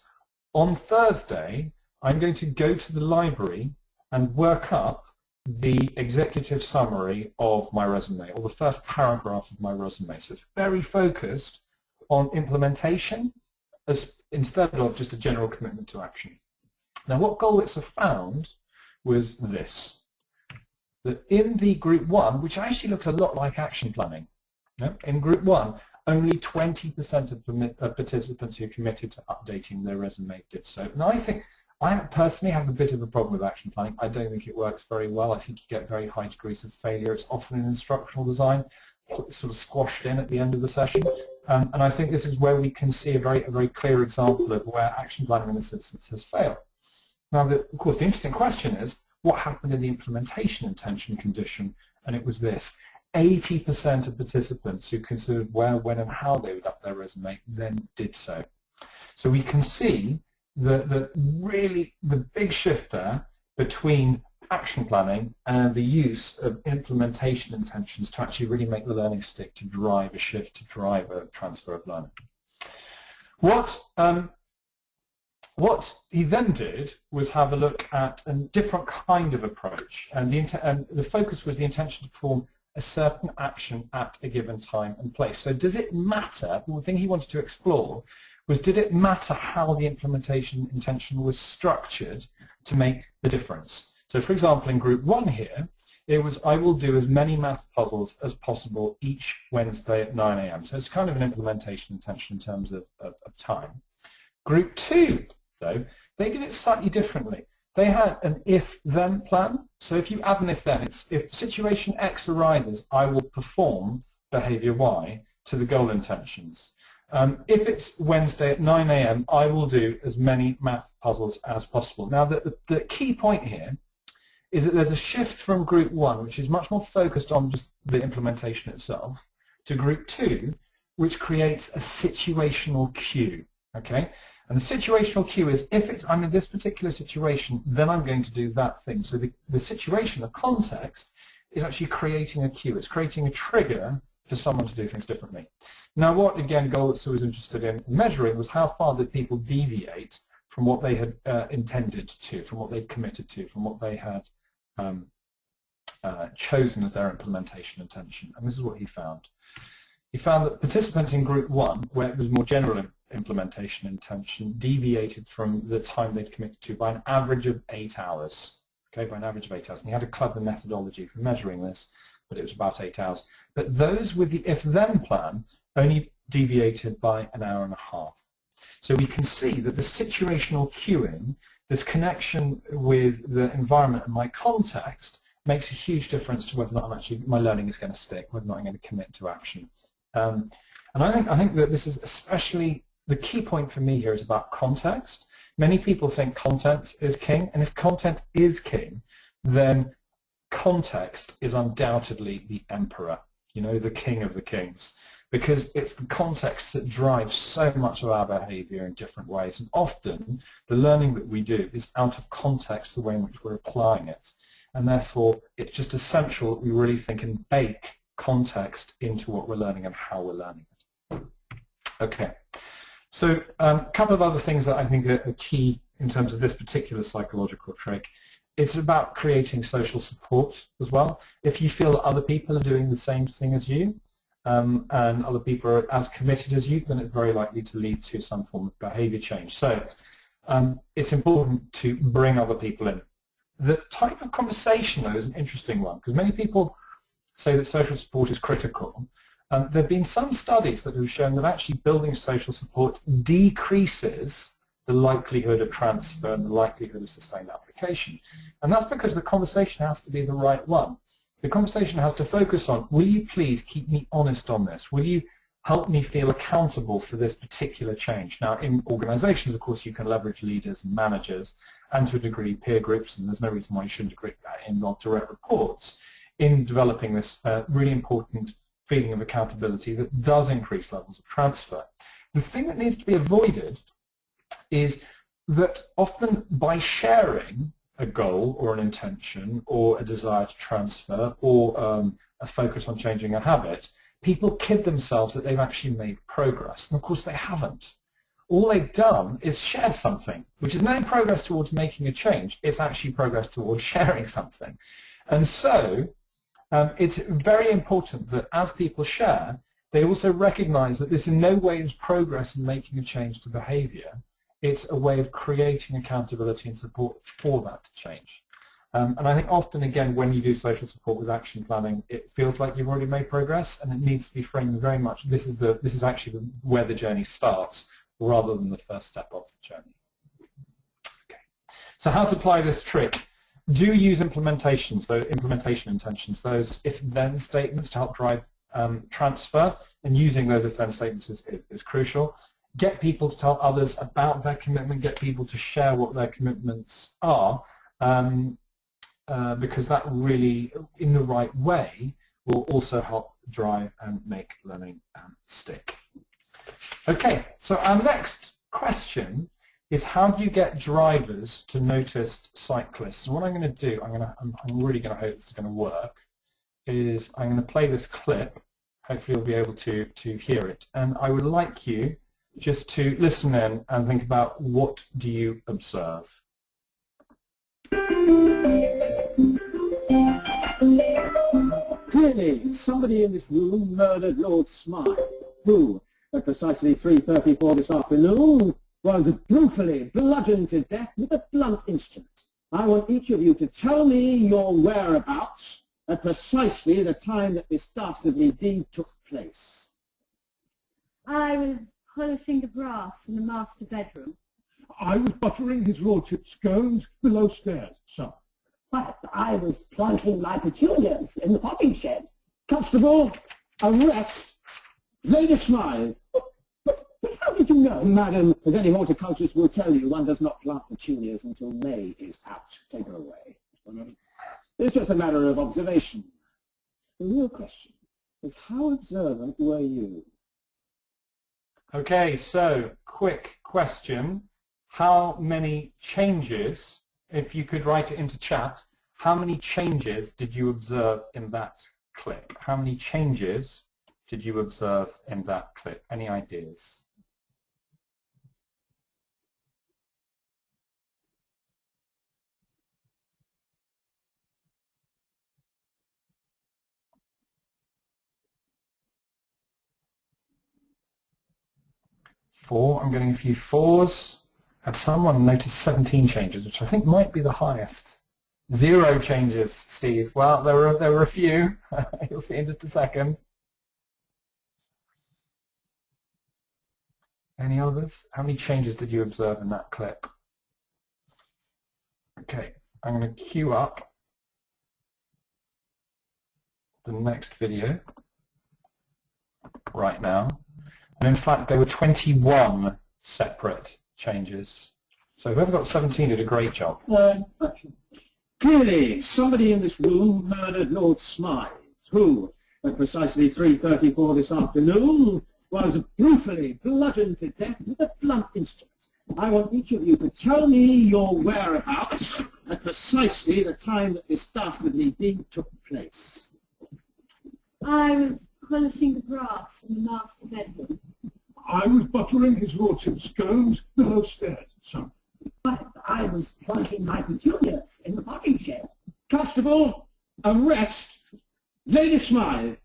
on Thursday, I'm going to go to the library and work up the executive summary of my resume, or the first paragraph of my resume. So it's very focused on implementation instead of just a general commitment to action. Now what Gollwitzer found was this, that in the group 1, which actually looks a lot like action planning, in group 1, only 20% of participants who committed to updating their resume did so. And I personally have a bit of a problem with action planning. I don't think it works very well. I think you get very high degrees of failure. It's often in instructional design, sort of squashed in at the end of the session. And I think this is where we can see a very clear example of where action planning in this instance has failed. Now, of course, the interesting question is, what happened in the implementation intention condition? And it was this. 80% of participants who considered where, when, and how they would up their resume then did so. So we can see really the big shift there between action planning and the use of implementation intentions to actually really make the learning stick, to drive a shift, to drive a transfer of learning. What he then did was have a look at a different kind of approach, and the focus was the intention to perform a certain action at a given time and place. So does it matter, the thing he wanted to explore was, did it matter how the implementation intention was structured to make the difference? So for example, in group 1 here, it was, I will do as many math puzzles as possible each Wednesday at 9 a.m. So it's kind of an implementation intention in terms of time. Group 2, though, they did it slightly differently. They had an if-then plan. So if you add an if-then, it's if situation X arises, I will perform behavior Y to the goal intentions. If it's Wednesday at 9 a.m., I will do as many math puzzles as possible. Now, the key point here is that there's a shift from group 1, which is much more focused on just the implementation itself, to group 2, which creates a situational cue. Okay? And the situational cue is, if I'm in this particular situation, then I'm going to do that thing. So the situation, the context, is actually creating a cue. It's creating a trigger for someone to do things differently. Now what, again, Gollwitzer was interested in measuring was how far did people deviate from what they had intended to, from what they'd committed to, from what they had chosen as their implementation intention. And this is what he found. He found that participants in group 1, where it was more general implementation intention, deviated from the time they'd committed to by an average of 8 hours. Okay, by an average of 8 hours. And he had a clever methodology for measuring this, but it was about 8 hours. But those with the if-then plan only deviated by an hour and a half. So we can see that the situational cueing, this connection with the environment and my context, makes a huge difference to whether or not my learning is going to stick, whether or not I'm going to commit to action. And I think that this is especially, the key point for me here is about context. Many people think content is king, and if content is king, then context is undoubtedly the emperor, you know, the king of the kings, because it's the context that drives so much of our behavior in different ways, and often the learning that we do is out of context, the way in which we're applying it, and therefore it's just essential that we really think and bake context into what we're learning and how we're learning it. Okay, so a couple of other things that I think are key in terms of this particular psychological trick. It's about creating social support as well. If you feel that other people are doing the same thing as you, and other people are as committed as you, then it's very likely to lead to some form of behavior change. So it's important to bring other people in. The type of conversation, though, is an interesting one, because many people say that social support is critical. There have been some studies that have shown that actually building social support decreases the likelihood of transfer and the likelihood of sustained application. And that's because the conversation has to be the right one. The conversation has to focus on, will you please keep me honest on this? Will you help me feel accountable for this particular change? Now, in organizations, of course, you can leverage leaders and managers, and to a degree peer groups, and there's no reason why you shouldn't involve direct reports in developing this really important feeling of accountability that does increase levels of transfer. The thing that needs to be avoided is that often by sharing a goal or an intention or a desire to transfer or a focus on changing a habit, people kid themselves that they've actually made progress. And of course they haven't. All they've done is share something, which is no progress towards making a change. It's actually progress towards sharing something. And so it's very important that as people share, they also recognize that this in no way is progress in making a change to behavior. It's a way of creating accountability and support for that to change. And I think often, again, when you do social support with action planning, it feels like you've already made progress, and it needs to be framed very much, this is actually where the journey starts, rather than the first step of the journey. Okay. So how to apply this trick? Do use implementations, those implementation intentions, those if-then statements to help drive transfer, and using those if-then statements is crucial. Get people to tell others about their commitment, get people to share what their commitments are, because that really, in the right way, will also help drive and make learning stick. Okay, so our next question is, how do you get drivers to notice cyclists? And what I'm going to do, I'm really going to hope this is going to work, is I'm going to play this clip. Hopefully you'll be able to hear it. And I would like you just to listen in and think about, what do you observe? Clearly, somebody in this room murdered Lord Smythe, who, at precisely 3:34 this afternoon, was brutally bludgeoned to death with a blunt instrument. I want each of you to tell me your whereabouts at precisely the time that this dastardly deed took place. I was polishing the brass in the master bedroom. I was buttering his lordship's scones below stairs, sir. But I was planting my petunias in the potting shed. Constable, arrest Lady Smythe. But how did you know? Madam, as any horticulturist will tell you, one does not plant petunias until May is out. Take her away. It's just a matter of observation. The real question is, how observant were you? Okay, so quick question. How many changes, if you could write it into chat, how many changes did you observe in that clip? How many changes did you observe in that clip? Any ideas? Four. I'm getting a few fours. Had someone notice 17 changes, which I think might be the highest. 0 changes, Steve. Well, there were a few. You'll see in just a second. Any others? How many changes did you observe in that clip? Okay, I'm going to queue up the next video right now. And in fact, there were 21 separate changes. So whoever got 17 did a great job. Clearly, somebody in this room murdered Lord Smythe, who, at precisely 3:34 this afternoon, was brutally bludgeoned to death with a blunt instrument. I want each of you to tell me your whereabouts at precisely the time that this dastardly deed took place. I was polishing the brass in the master bedroom. I was buttering his lordship's scones below stairs, sir. I was planting my petunias in the potting shed. Constable, arrest Lady Smythe.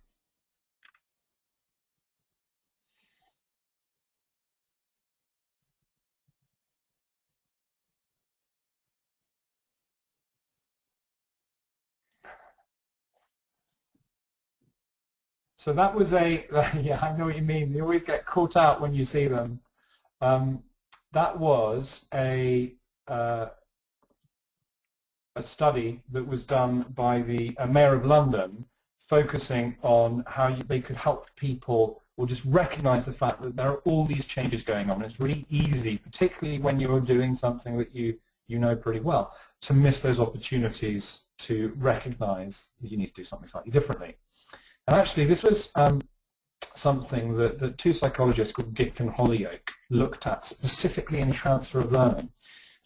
So that was a, yeah, I know what you mean. You always get caught out when you see them. That was a study that was done by the Mayor of London, focusing on how they could help people or just recognize the fact that there are all these changes going on. It's really easy, particularly when you're doing something that you know pretty well, to miss those opportunities to recognize that you need to do something slightly differently. And actually, this was something that two psychologists called Gick and Holyoake looked at specifically in transfer of learning.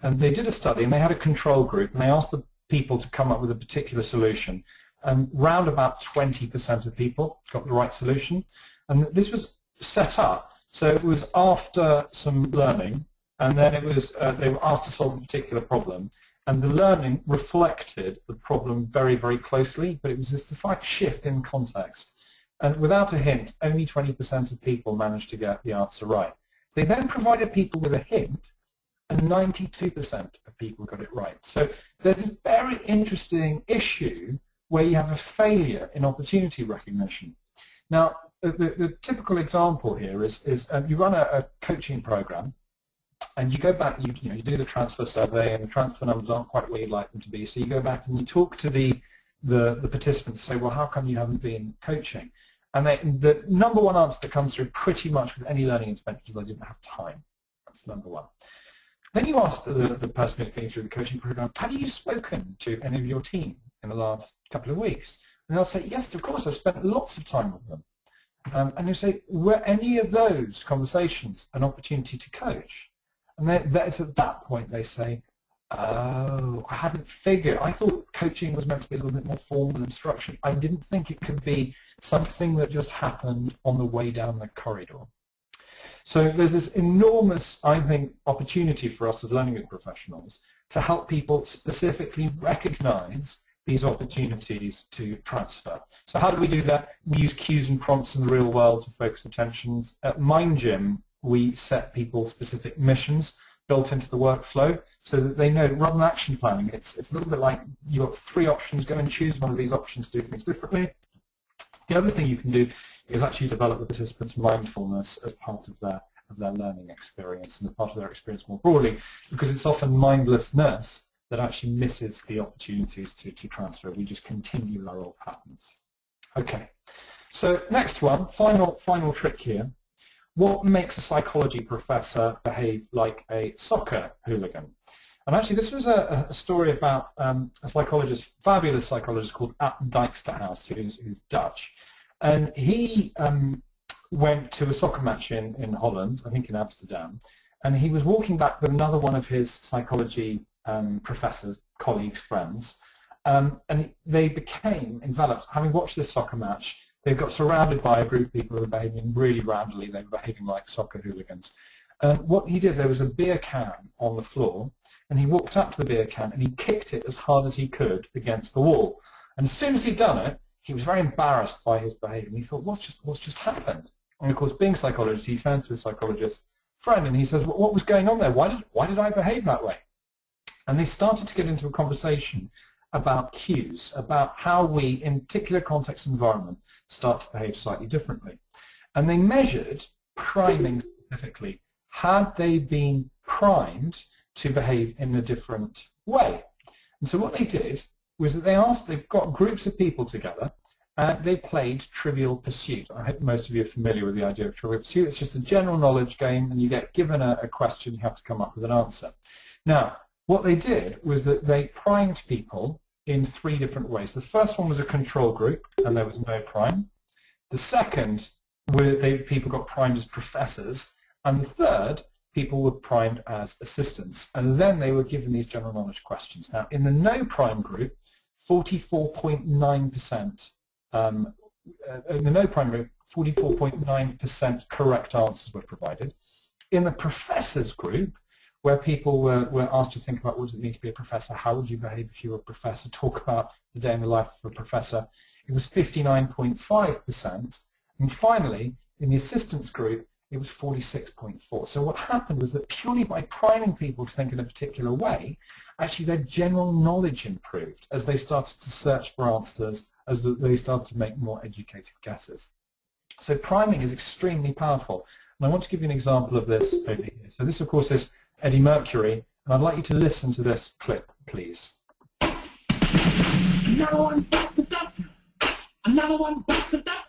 And they did a study, and they had a control group, and they asked the people to come up with a particular solution. And round about 20% of people got the right solution. And this was set up, so it was after some learning, and then it was they were asked to solve a particular problem. And the learning reflected the problem very, very closely, but it was just a slight shift in context. And without a hint, only 20% of people managed to get the answer right. They then provided people with a hint, and 92% of people got it right. So there's this very interesting issue where you have a failure in opportunity recognition. Now, the typical example here is you run a coaching program, and you go back, you do the transfer survey, and the transfer numbers aren't quite where you'd like them to be. So you go back and you talk to the participants, say, well, how come you haven't been coaching? And the number one answer that comes through pretty much with any learning intervention is I didn't have time. That's number one. Then you ask the person who's been through the coaching program, have you spoken to any of your team in the last couple of weeks? And they'll say, yes, of course, I've spent lots of time with them. And you say, were any of those conversations an opportunity to coach? And it's at that point they say, oh, I hadn't figured. I thought coaching was meant to be a little bit more formal instruction. I didn't think it could be something that just happened on the way down the corridor. So there's this enormous, I think, opportunity for us as learning professionals to help people specifically recognize these opportunities to transfer. So how do we do that? We use cues and prompts in the real world to focus attentions. At Mind Gym, we set people specific missions built into the workflow so that they know, rather than action planning, it's a little bit like you've got 3 options, go and choose one of these options to do things differently. The other thing you can do is actually develop the participants' mindfulness as part of their learning experience and as part of their experience more broadly, because it's often mindlessness that actually misses the opportunities to transfer. We just continue our old patterns. Okay, so next one, final trick here. What makes a psychology professor behave like a soccer hooligan? And actually this was a story about a psychologist, fabulous psychologist called Abt Dijksterhuis, who's Dutch. And he went to a soccer match in Holland, I think in Amsterdam, and he was walking back with another one of his psychology professors, colleagues, friends, and they became enveloped, having watched this soccer match. They got surrounded by a group of people who were behaving really rowdily. They were behaving like soccer hooligans. What he did, there was a beer can on the floor, and he walked up to the beer can and he kicked it as hard as he could against the wall. And as soon as he'd done it, he was very embarrassed by his behavior. And he thought, what's just happened? And of course, being a psychologist, he turns to his psychologist friend and he says, well, what was going on there? Why did I behave that way? And they started to get into a conversation about cues, about how we, in particular context and environment, start to behave slightly differently. And they measured priming specifically. Had they been primed to behave in a different way? And so what they did was that they've got groups of people together and they played Trivial Pursuit. I hope most of you are familiar with the idea of Trivial Pursuit. It's just a general knowledge game, and you get given a question, you have to come up with an answer. Now, what they did was that they primed people in 3 different ways. The first one was a control group, and there was no prime. The second, people got primed as professors, and the third, people were primed as assistants. And then they were given these general knowledge questions. Now, in the no prime group, 44.9%, in the no prime group, 44.9% correct answers were provided. In the professors group, where people were asked to think about what does it mean to be a professor, how would you behave if you were a professor, talk about the day in the life of a professor. It was 59.5%. And finally, in the assistants group, it was 46.4%. So what happened was that purely by priming people to think in a particular way, actually their general knowledge improved as they started to search for answers, as they started to make more educated guesses. So priming is extremely powerful. And I want to give you an example of this over here. So this, of course, is Eddie Mercury, and I'd like you to listen to this clip, please. Another one bites the dust. Another one bites the dust.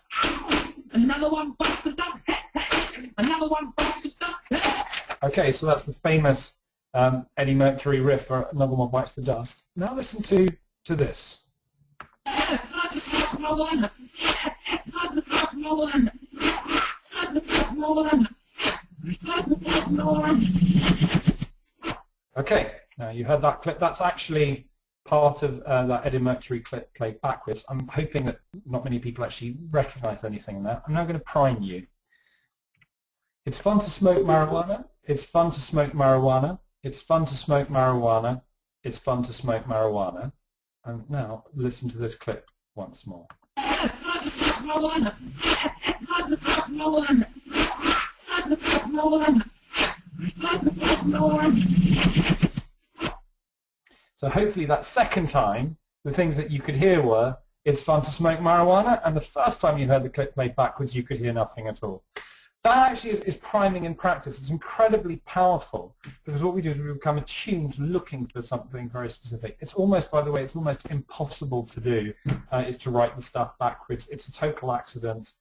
Another one bites the dust. Another one bites the dust. Okay, so that's the famous Eddie Mercury riff for Another One Bites the Dust. Now listen to this. Okay, now you heard that clip. That's actually part of that Eddie Mercury clip played backwards. I'm hoping that not many people actually recognize anything in that. I'm now going to prime you. It's fun to smoke marijuana. It's fun to smoke marijuana. It's fun to smoke marijuana. It's fun to smoke marijuana. And now listen to this clip once more. So hopefully that second time, the things that you could hear were, it's fun to smoke marijuana, and the first time you heard the clip played backwards, you could hear nothing at all. That actually is priming in practice. It's incredibly powerful because what we do is we become attuned to looking for something very specific. It's almost, by the way, it's almost impossible to do, is to write the stuff backwards. It's a total accident.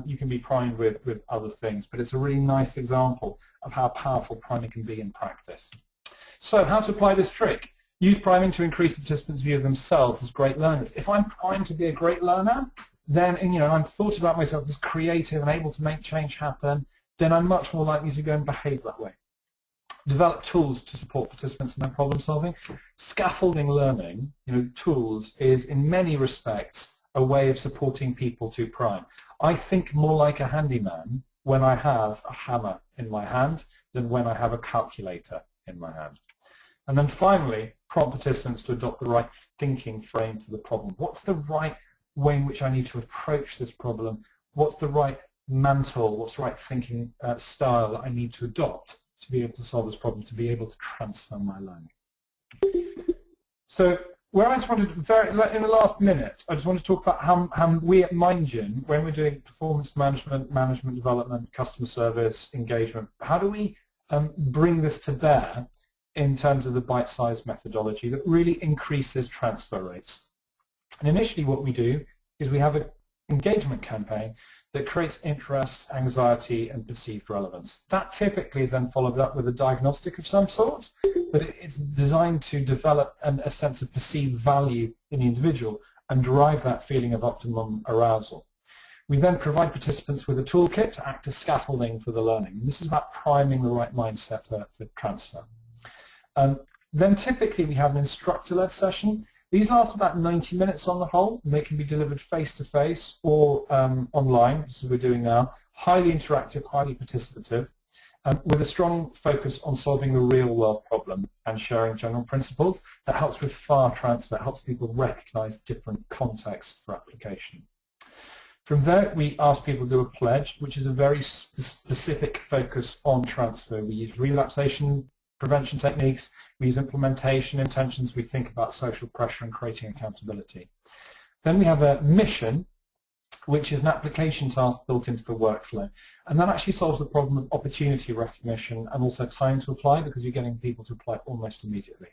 You can be primed with other things, but it's a really nice example of how powerful priming can be in practice. So how to apply this trick? Use priming to increase the participants' view of themselves as great learners. If I'm primed to be a great learner, then, I'm thought about myself as creative and able to make change happen, then I'm much more likely to go and behave that way. Develop tools to support participants in their problem solving. Scaffolding learning, tools, is in many respects a way of supporting people to prime. I think more like a handyman when I have a hammer in my hand than when I have a calculator in my hand. And then finally, prompt participants to adopt the right thinking frame for the problem. What's the right way in which I need to approach this problem? What's the right mantle, what's the right thinking style that I need to adopt to be able to solve this problem, to be able to transfer my learning? So where I just wanted to, in the last minute, I just want to talk about how we at MindGen, when we're doing performance management, management development, customer service, engagement, how do we bring this to bear in terms of the bite-sized methodology that really increases transfer rates? And initially what we do is we have an engagement campaign that creates interest, anxiety, and perceived relevance. That typically is then followed up with a diagnostic of some sort, but it's designed to develop a sense of perceived value in the individual and drive that feeling of optimum arousal. We then provide participants with a toolkit to act as scaffolding for the learning. And this is about priming the right mindset for transfer. Then typically we have an instructor-led session. These last about 90 minutes on the whole, and they can be delivered face-to-face or online, as we're doing now. Highly interactive, highly participative, with a strong focus on solving the real-world problem and sharing general principles. That helps with far transfer, helps people recognize different contexts for application. From there, we ask people to do a pledge, which is a very specific focus on transfer. We use relapsation prevention techniques, we use implementation intentions, we think about social pressure and creating accountability. Then we have a mission, which is an application task built into the workflow. And that actually solves the problem of opportunity recognition and also time to apply, because you're getting people to apply almost immediately.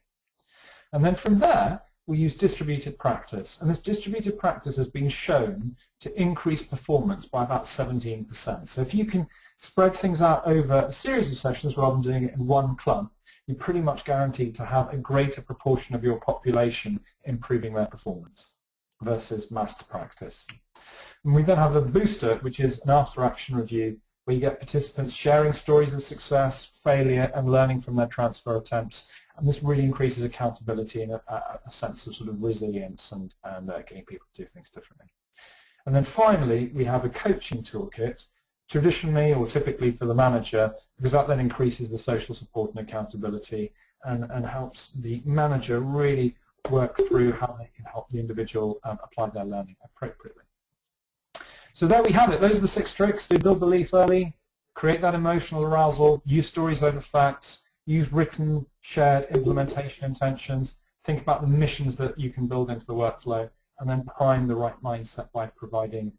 And then from there, we use distributed practice. And this distributed practice has been shown to increase performance by about 17%. So if you can spread things out over a series of sessions rather than doing it in one clump, you're pretty much guaranteed to have a greater proportion of your population improving their performance versus massed practice. And we then have a booster, which is an after-action review, where you get participants sharing stories of success, failure, and learning from their transfer attempts. And this really increases accountability and a sense of sort of resilience and getting people to do things differently. And then finally, we have a coaching toolkit, traditionally or typically for the manager, because that then increases the social support and accountability and helps the manager really work through how they can help the individual apply their learning appropriately. So there we have it. Those are the 6 tricks to build belief early, create that emotional arousal, use stories over facts, use written, shared implementation intentions, think about the missions that you can build into the workflow, and then prime the right mindset by providing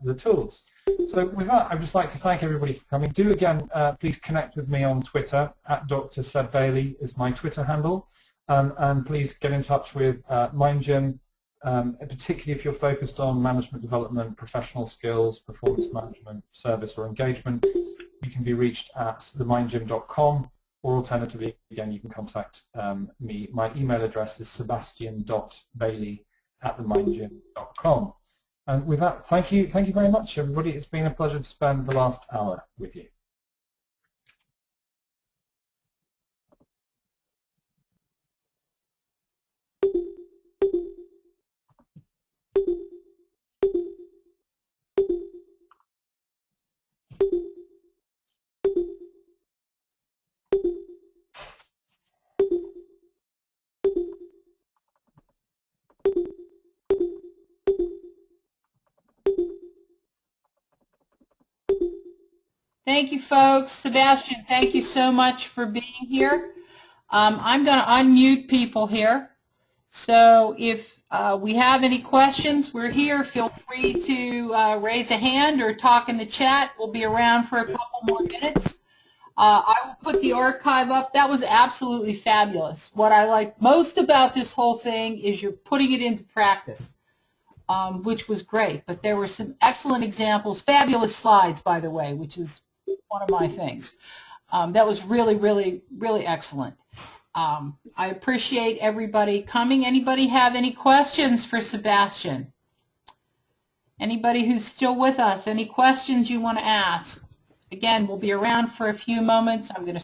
the tools. So with that, I'd just like to thank everybody for coming. Do again, please connect with me on Twitter, @Dr. Seb Bailey is my Twitter handle, and please get in touch with MindGym, particularly if you're focused on management development, professional skills, performance management, service or engagement. You can be reached at themindgym.com, or alternatively, again, you can contact me. My email address is sebastian.bailey@themindgym.com. And with that, thank you very much, everybody. It's been a pleasure to spend the last hour with you. Thank you, folks. Sebastian, thank you so much for being here. I'm going to unmute people here. So if we have any questions, we're here. Feel free to raise a hand or talk in the chat. We'll be around for a couple more minutes. I will put the archive up. That was absolutely fabulous. What I like most about this whole thing is you're putting it into practice, which was great. But there were some excellent examples, fabulous slides, by the way, which is one of my things. That was really, really, really excellent. I appreciate everybody coming. Anybody have any questions for Sebastian? Anybody who's still with us, any questions you want to ask? Again, we'll be around for a few moments. I'm going to